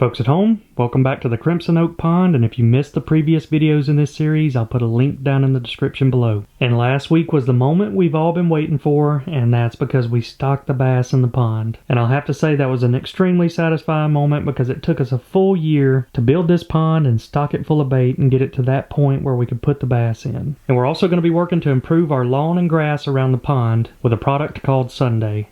Folks at home, welcome back to the Crimson Oak Pond, and if you missed the previous videos in this series, I'll put a link down in the description below. And last week was the moment we've all been waiting for, and that's because we stocked the bass in the pond. And I'll have to say that was an extremely satisfying moment because it took us a full year to build this pond and stock it full of bait and get it to that point where we could put the bass in. And we're also going to be working to improve our lawn and grass around the pond with a product called Sunday.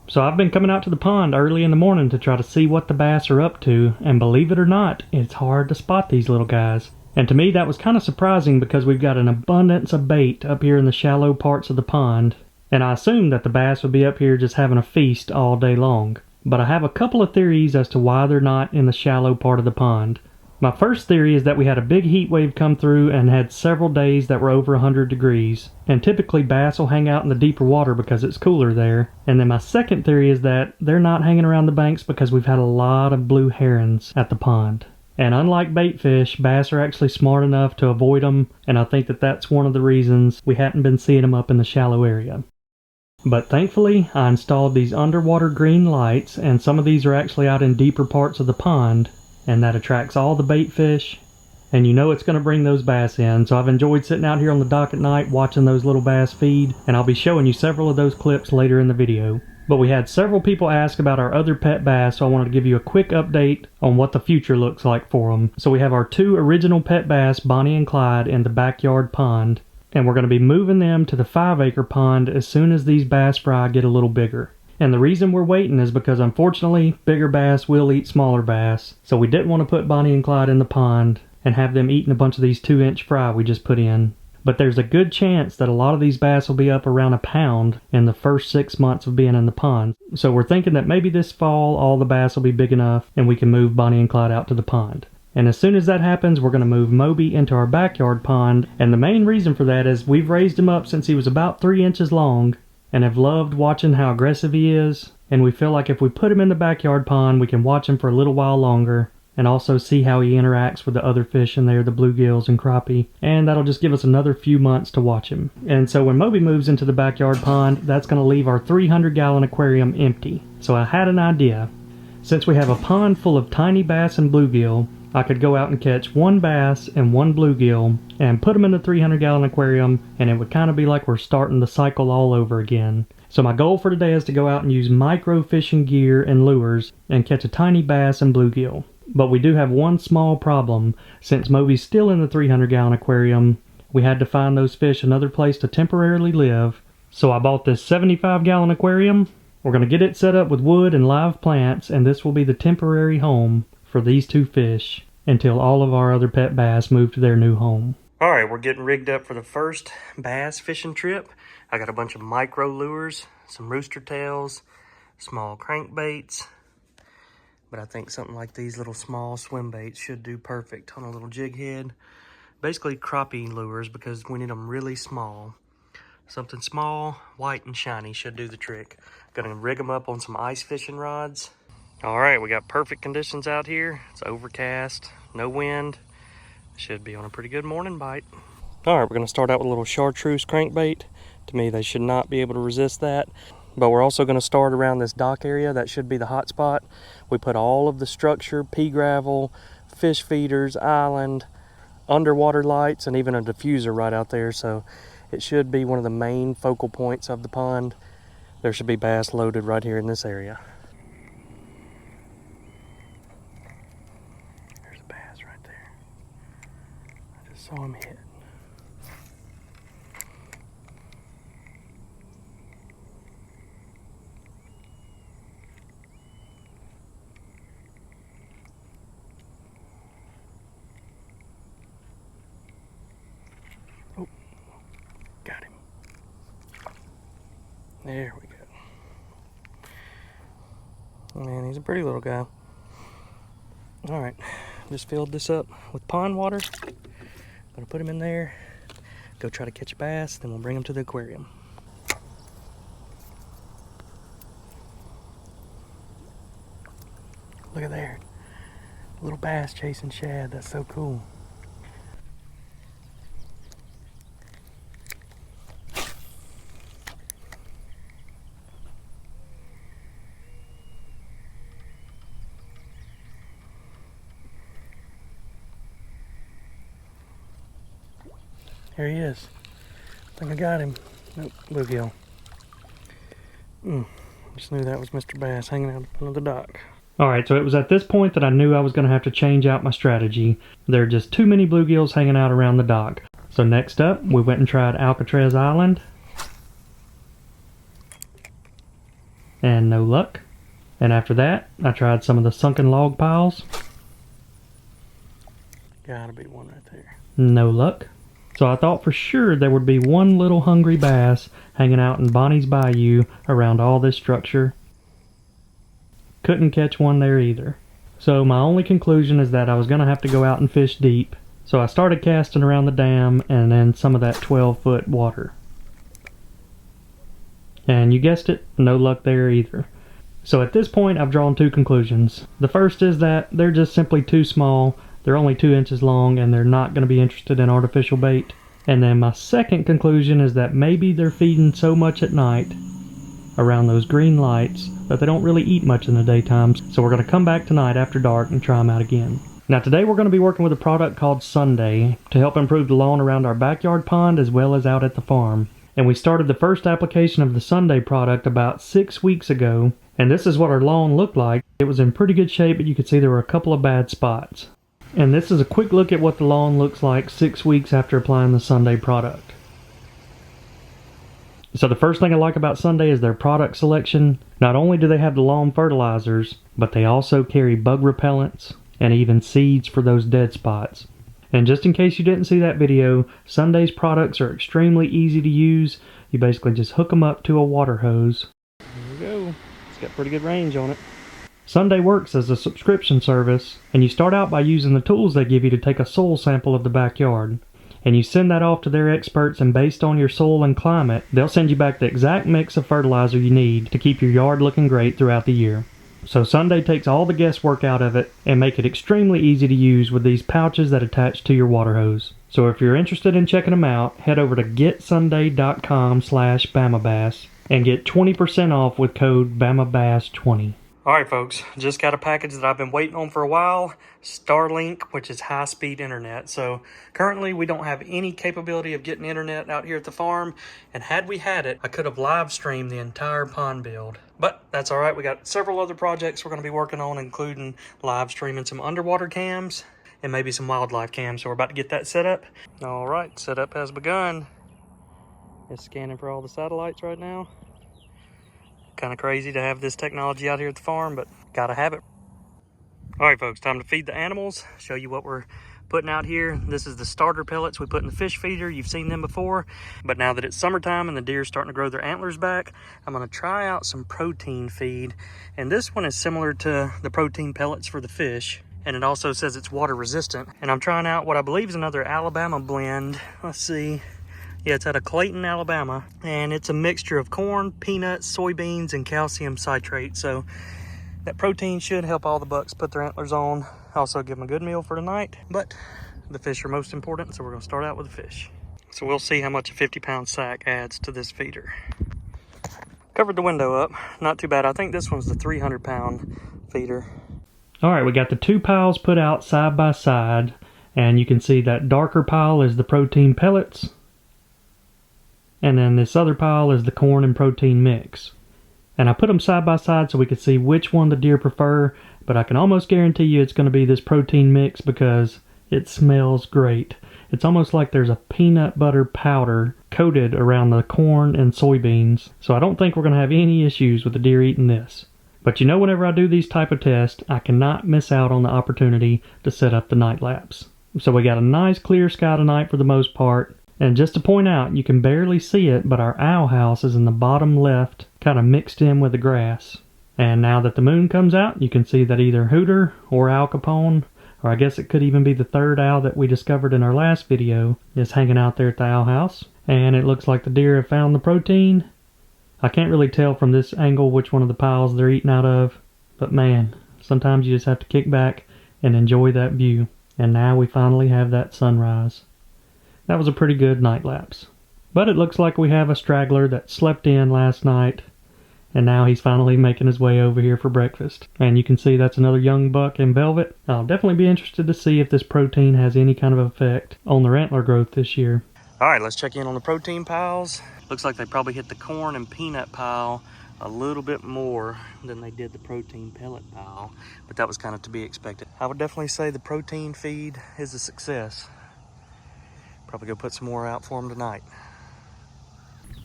So I've been coming out to the pond early in the morning to try to see what the bass are up to, and believe it or not, it's hard to spot these little guys. And to me that was kind of surprising because we've got an abundance of bait up here in the shallow parts of the pond, and I assumed that the bass would be up here just having a feast all day long. But I have a couple of theories as to why they're not in the shallow part of the pond. My first theory is that we had a big heat wave come through and had several days that were over 100 degrees. And typically bass will hang out in the deeper water because it's cooler there. And then my second theory is that they're not hanging around the banks because we've had a lot of blue herons at the pond. And unlike bait fish, bass are actually smart enough to avoid them, and I think that that's one of the reasons we hadn't been seeing them up in the shallow area. But thankfully, I installed these underwater green lights, and some of these are actually out in deeper parts of the pond, and that attracts all the bait fish, and you know it's going to bring those bass in. So I've enjoyed sitting out here on the dock at night watching those little bass feed, and I'll be showing you several of those clips later in the video. But we had several people ask about our other pet bass, so I wanted to give you a quick update on what the future looks like for them. So we have our two original pet bass, Bonnie and Clyde, in the backyard pond, and we're going to be moving them to the 5-acre pond as soon as these bass fry get a little bigger. And the reason we're waiting is because unfortunately bigger bass will eat smaller bass, so we didn't want to put Bonnie and Clyde in the pond and have them eating a bunch of these 2-inch fry we just put in. But there's a good chance that a lot of these bass will be up around a pound in the first 6 months of being in the pond. So we're thinking that maybe this fall all the bass will be big enough and we can move Bonnie and Clyde out to the pond. And as soon as that happens, we're going to move Moby into our backyard pond, and the main reason for that is we've raised him up since he was about 3 inches long and have loved watching how aggressive he is, and we feel like if we put him in the backyard pond we can watch him for a little while longer and also see how he interacts with the other fish in there, the bluegills and crappie, and that'll just give us another few months to watch him. And so when Moby moves into the backyard pond, that's going to leave our 300-gallon aquarium empty. So I had an idea. Since we have a pond full of tiny bass and bluegill, I could go out and catch one bass and one bluegill and put them in the 300-gallon aquarium, and it would kind of be like we're starting the cycle all over again. So my goal for today is to go out and use micro fishing gear and lures and catch a tiny bass and bluegill. But we do have one small problem. Since Moby's still in the 300-gallon aquarium, we had to find those fish another place to temporarily live. So I bought this 75-gallon aquarium. We're going to get it set up with wood and live plants, and this will be the temporary home for these two fish until all of our other pet bass move to their new home. Alright, we're getting rigged up for the first bass fishing trip. I got a bunch of micro lures, some rooster tails, small crankbaits, but I think something like these little small swim baits should do perfect on a little jig head. Basically crappie lures because we need them really small. Something small, white and shiny should do the trick. Gonna rig them up on some ice fishing rods. Alright, we got perfect conditions out here. It's overcast, no wind. Should be on a pretty good morning bite. Alright, we're going to start out with a little chartreuse crankbait. To me, they should not be able to resist that. But we're also going to start around this dock area. That should be the hot spot. We put all of the structure, pea gravel, fish feeders, island, underwater lights, and even a diffuser right out there. So it should be one of the main focal points of the pond. There should be bass loaded right here in this area. Saw him hit. Oh, got him. There we go. Man, he's a pretty little guy. All right, just filled this up with pond water. Gonna put him in there, go try to catch a bass, then we'll bring him to the aquarium. Look at there, little bass chasing shad. That's so cool. Here he is. I think I got him. Nope, bluegill. Just knew that was Mr. Bass hanging out in front of the dock. Alright, so it was at this point that I knew I was going to have to change out my strategy. There are just too many bluegills hanging out around the dock. So next up, we went and tried Alcatraz Island. And no luck. And after that, I tried some of the sunken log piles. Gotta be one right there. No luck. So I thought for sure there would be one little hungry bass hanging out in Bonnie's Bayou around all this structure. Couldn't catch one there either. So my only conclusion is that I was going to have to go out and fish deep. So I started casting around the dam and then some of that 12-foot water. And you guessed it, no luck there either. So at this point I've drawn two conclusions. The first is that they're just simply too small. They're only 2 inches long and they're not going to be interested in artificial bait. And then my second conclusion is that maybe they're feeding so much at night around those green lights that they don't really eat much in the daytime. So we're going to come back tonight after dark and try them out again. Now today we're going to be working with a product called Sunday to help improve the lawn around our backyard pond as well as out at the farm. And we started the first application of the Sunday product about 6 weeks ago. And this is what our lawn looked like. It was in pretty good shape, but you could see there were a couple of bad spots. And this is a quick look at what the lawn looks like 6 weeks after applying the Sunday product. So the first thing I like about Sunday is their product selection. Not only do they have the lawn fertilizers, but they also carry bug repellents and even seeds for those dead spots. And just in case you didn't see that video, Sunday's products are extremely easy to use. You basically just hook them up to a water hose. There we go. It's got pretty good range on it. Sunday works as a subscription service, and you start out by using the tools they give you to take a soil sample of the backyard. And you send that off to their experts, and based on your soil and climate, they'll send you back the exact mix of fertilizer you need to keep your yard looking great throughout the year. So Sunday takes all the guesswork out of it and make it extremely easy to use with these pouches that attach to your water hose. So if you're interested in checking them out, head over to getsunday.com/BamaBass and get 20% off with code BamaBass20. Alright folks, just got a package that I've been waiting on for a while, Starlink, which is high-speed internet. So currently we don't have any capability of getting internet out here at the farm, and had we had it, I could have live streamed the entire pond build. But that's alright, we got several other projects we're going to be working on, including live streaming some underwater cams and maybe some wildlife cams, so we're about to get that set up. Alright, setup has begun. It's scanning for all the satellites right now. Kind of crazy to have this technology out here at the farm, but gotta have it. All right, folks, time to feed the animals. Show you what we're putting out here. This is the starter pellets we put in the fish feeder. You've seen them before, but now that it's summertime and the deer are starting to grow their antlers back, I'm gonna try out some protein feed. And this one is similar to the protein pellets for the fish. And it also says it's water resistant. And I'm trying out what I believe is another Alabama blend. Let's see. Yeah, it's out of Clayton, Alabama, and it's a mixture of corn, peanuts, soybeans, and calcium citrate. So that protein should help all the bucks put their antlers on. Also give them a good meal for tonight, but the fish are most important, so we're gonna start out with the fish. So we'll see how much a 50-pound sack adds to this feeder. Covered the window up, not too bad. I think this one's the 300-pound feeder. All right, we got the two piles put out side by side, and you can see that darker pile is the protein pellets. And then this other pile is the corn and protein mix. And I put them side by side so we could see which one the deer prefer, but I can almost guarantee you it's going to be this protein mix because it smells great. It's almost like there's a peanut butter powder coated around the corn and soybeans, so I don't think we're going to have any issues with the deer eating this. But you know, whenever I do these type of tests, I cannot miss out on the opportunity to set up the night lapse. So we got a nice clear sky tonight for the most part. And just to point out, you can barely see it, but our owl house is in the bottom left, kind of mixed in with the grass. And now that the moon comes out, you can see that either Hooter or Al Capone, or I guess it could even be the third owl that we discovered in our last video, is hanging out there at the owl house. And it looks like the deer have found the protein. I can't really tell from this angle which one of the piles they're eating out of, but man, sometimes you just have to kick back and enjoy that view. And now we finally have that sunrise. That was a pretty good night lapse. But it looks like we have a straggler that slept in last night, and now he's finally making his way over here for breakfast. And you can see that's another young buck in velvet. I'll definitely be interested to see if this protein has any kind of effect on their antler growth this year. All right, let's check in on the protein piles. Looks like they probably hit the corn and peanut pile a little bit more than they did the protein pellet pile, but that was kind of to be expected. I would definitely say the protein feed is a success. Probably go put some more out for them tonight.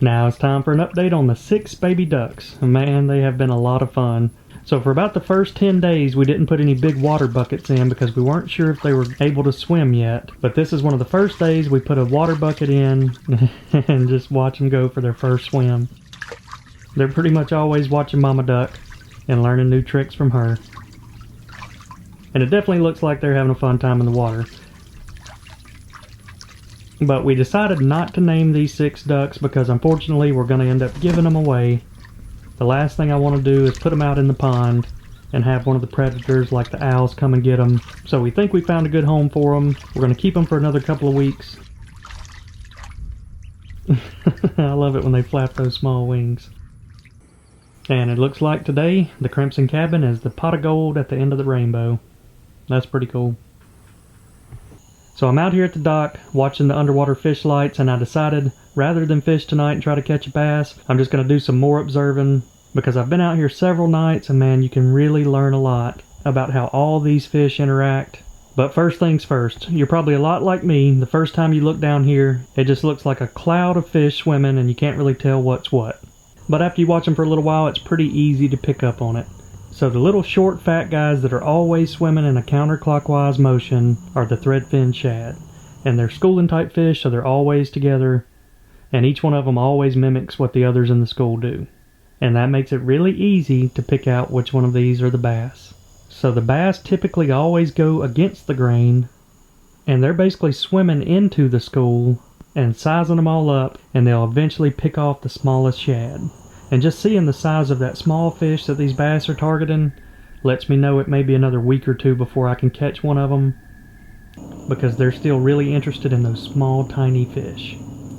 Now it's time for an update on the 6 baby ducks. Man, they have been a lot of fun. So for about the first 10 days, we didn't put any big water buckets in because we weren't sure if they were able to swim yet. But this is one of the first days we put a water bucket in and just watch them go for their first swim. They're pretty much always watching Mama Duck and learning new tricks from her. And it definitely looks like they're having a fun time in the water. But we decided not to name these 6 ducks because unfortunately we're going to end up giving them away. The last thing I want to do is put them out in the pond and have one of the predators like the owls come and get them. So we think we found a good home for them. We're going to keep them for another couple of weeks. I love it when they flap those small wings. And it looks like today the Crimson Cabin is the pot of gold at the end of the rainbow. That's pretty cool. So I'm out here at the dock watching the underwater fish lights, and I decided rather than fish tonight and try to catch a bass, I'm just going to do some more observing because I've been out here several nights and man, you can really learn a lot about how all these fish interact. But first things first, you're probably a lot like me. The first time you look down here, it just looks like a cloud of fish swimming and you can't really tell what's what. But after you watch them for a little while, it's pretty easy to pick up on it. So the little short fat guys that are always swimming in a counterclockwise motion are the threadfin shad. And they're schooling type fish, so they're always together. And each one of them always mimics what the others in the school do. And that makes it really easy to pick out which one of these are the bass. So the bass typically always go against the grain. And they're basically swimming into the school and sizing them all up. And they'll eventually pick off the smallest shad. And just seeing the size of that small fish that these bass are targeting lets me know it may be another week or two before I can catch one of them, because they're still really interested in those small, tiny fish.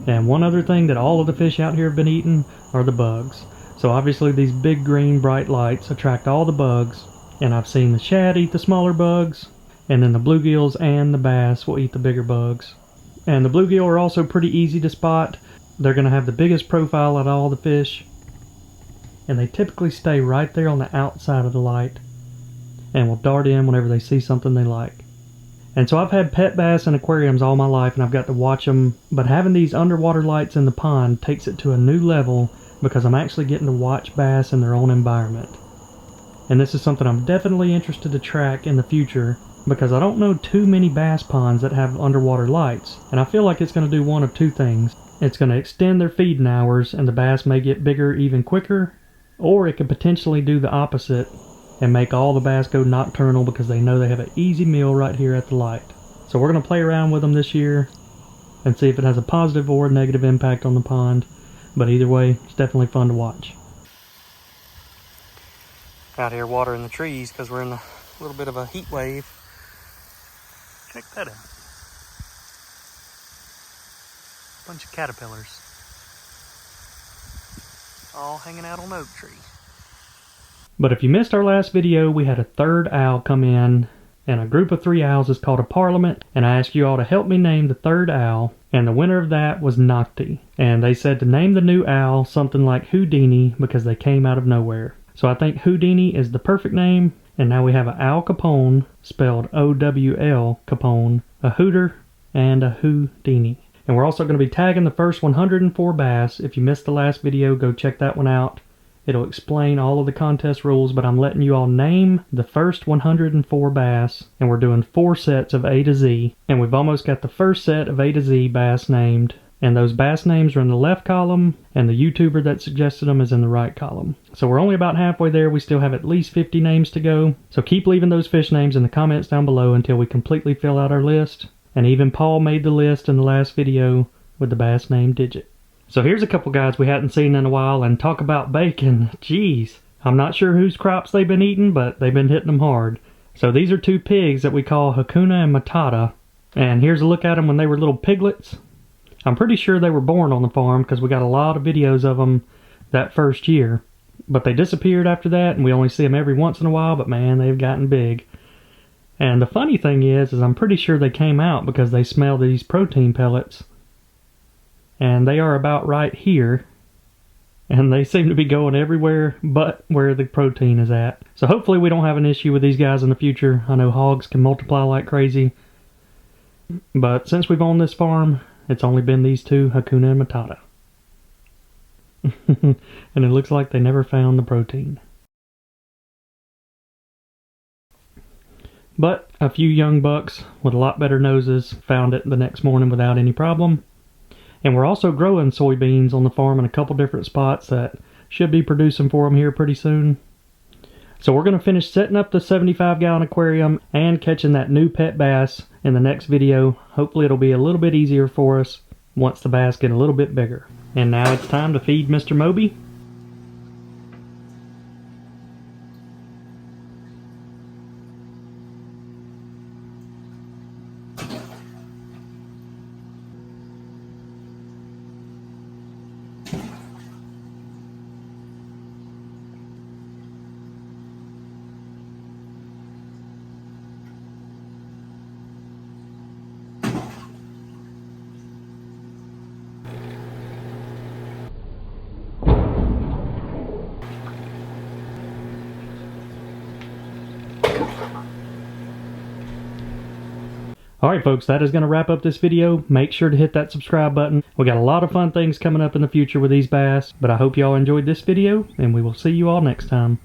And one other thing that all of the fish out here have been eating are the bugs. So obviously these big green bright lights attract all the bugs, and I've seen the shad eat the smaller bugs, and then the bluegills and the bass will eat the bigger bugs. And the bluegill are also pretty easy to spot. They're going to have the biggest profile out of all the fish. And they typically stay right there on the outside of the light and will dart in whenever they see something they like. And so I've had pet bass in aquariums all my life and I've got to watch them, but having these underwater lights in the pond takes it to a new level because I'm actually getting to watch bass in their own environment. And this is something I'm definitely interested to track in the future because I don't know too many bass ponds that have underwater lights, and I feel like it's going to do one of two things. It's going to extend their feeding hours and the bass may get bigger even quicker, or it could potentially do the opposite and make all the bass go nocturnal because they know they have an easy meal right here at the light. So we're going to play around with them this year and see if it has a positive or a negative impact on the pond. But either way, it's definitely fun to watch. Out here watering the trees because we're in a little bit of a heat wave. Check that out. Bunch of caterpillars. All hanging out on oak tree. But if you missed our last video, we had a third owl come in, and a group of 3 owls is called a parliament, and I asked you all to help me name the third owl, and the winner of that was Nocti. And they said to name the new owl something like Houdini because they came out of nowhere. So I think Houdini is the perfect name, and now we have an Owl Capone, spelled O-W-L Capone, a Hooter, and a Houdini. And we're also going to be tagging the first 104 bass. If you missed the last video, go check that one out. It'll explain all of the contest rules, but I'm letting you all name the first 104 bass, and we're doing 4 sets of A to Z. And we've almost got the first set of A to Z bass named, and those bass names are in the left column, and the YouTuber that suggested them is in the right column. So we're only about halfway there. We still have at least 50 names to go. So keep leaving those fish names in the comments down below until we completely fill out our list. And even Paul made the list in the last video with the bass name Digit. So here's a couple guys we hadn't seen in a while, and talk about bacon. Jeez, I'm not sure whose crops they've been eating, but they've been hitting them hard. So these are 2 pigs that we call Hakuna and Matata. And here's a look at them when they were little piglets. I'm pretty sure they were born on the farm because we got a lot of videos of them that first year. But they disappeared after that, and we only see them every once in a while, but man, they've gotten big. And the funny thing is I'm pretty sure they came out because they smell these protein pellets. and they are about right here. And they seem to be going everywhere but where the protein is at. So hopefully we don't have an issue with these guys in the future. I know hogs can multiply like crazy. But since we've owned this farm, it's only been these two, Hakuna and Matata. And it looks like they never found the protein. But a few young bucks with a lot better noses found it the next morning without any problem. And we're also growing soybeans on the farm in a couple different spots that should be producing for them here pretty soon. So we're going to finish setting up the 75-gallon aquarium and catching that new pet bass in the next video. Hopefully it'll be a little bit easier for us once the bass get a little bit bigger. And now it's time to feed Mr. Moby. Alright folks, that is going to wrap up this video. Make sure to hit that subscribe button. We got a lot of fun things coming up in the future with these bass, but I hope y'all enjoyed this video, and we will see you all next time.